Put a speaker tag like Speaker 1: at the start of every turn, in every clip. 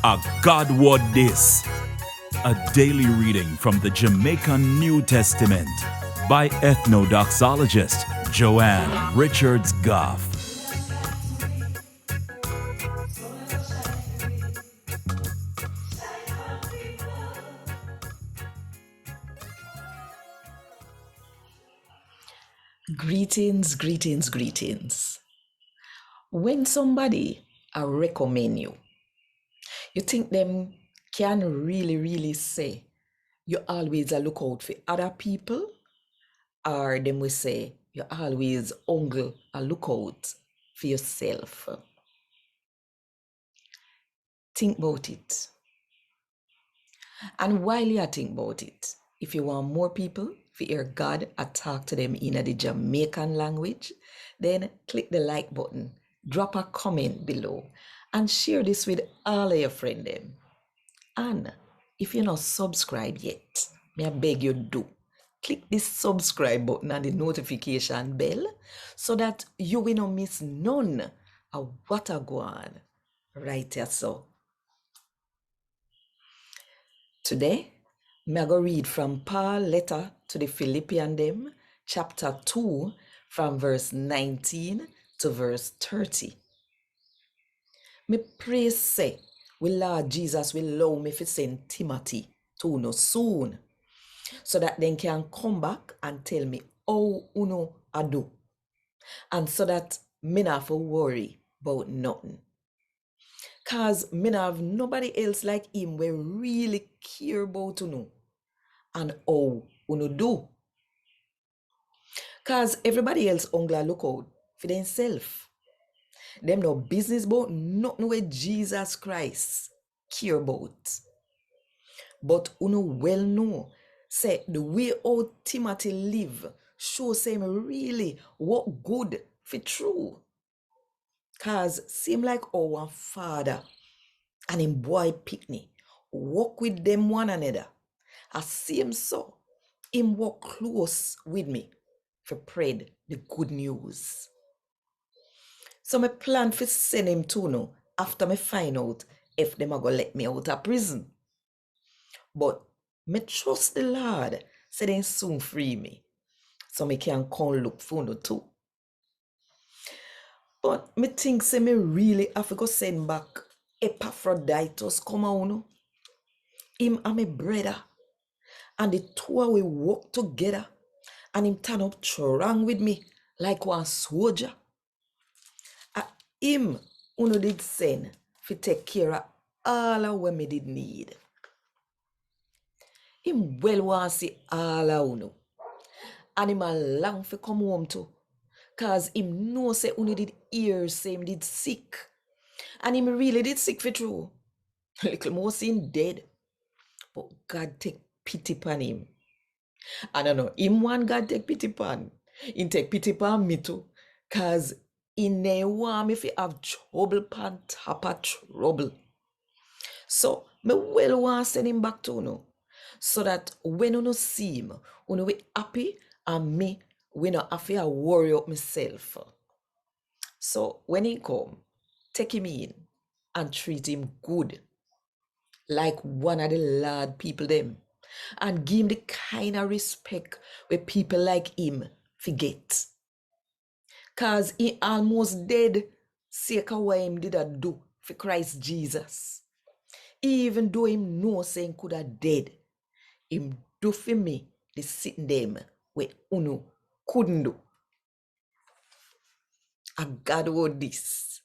Speaker 1: A God Word This, a daily reading from the Jamaican New Testament by Ethnodoxologist Joanne Richards Goffe.
Speaker 2: Greetings. When somebody recommend you, you think them can really say you always a look out for other people, or them will say you always only a look out for yourself. Think about it. And while you think about it, if you want more people to hear God talk to them in the Jamaican language, then click the like button, drop a comment below, and share this with all of your friends. And if you're not subscribed yet, may I beg you do. Click this subscribe button and the notification bell so that you will not miss none of what I go on right here. So today, I'm going to read from Paul's letter to the Philippians, them, chapter 2, from verse 19 to verse 30. Me pray say, will Lord Jesus will allow me to send Timothy to uno soon, so that they can come back and tell me how uno I do, and so that me not have to worry about nothing. Cause me not have nobody else like him we really care about uno and how uno do. Cause everybody else only look out for themselves. Them no business about nothing with Jesus Christ care about. But uno well know, say the way how Timothy live shows him really what good for true. Cause seem like our father and him boy picnic walk with them one another. I see him so, him walk close with me for spread the good news. So me plan for send him to no after me find out if them are gonna let me out of prison. But me trust the Lord, say they soon free me, so me can come look for no too. But me think say me really have to go send back Epaphroditus come on. Him and my brother, and the two we work together, and him turn up strong with me like one soldier. Him uno did send to take care of all of what me did need. Him well want see all of uno, and him a long for come home too, cause him know say uno did hear say him did sick, and him really did sick for true. Little more sin dead, but God take pity upon him. I don't know, him want God take pity upon. He take pity upon me too, cause he never want me to have trouble upon top of trouble. So me well want send him back to uno, so that when uno see him, uno be happy, and me we not have to worry up myself. So when he come, take him in and treat him good, like one of the Lord people them, and give him the kind of respect where people like him forget. Cause he almost dead, sake of what him did a do for Christ Jesus. Even though him know saying could have dead, him do for me the sitting them where uno couldn't do. A God word this.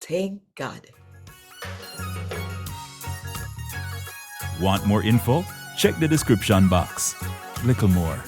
Speaker 2: Thank God.
Speaker 1: Want more info? Check the description box. Little more.